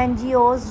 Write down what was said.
NGOs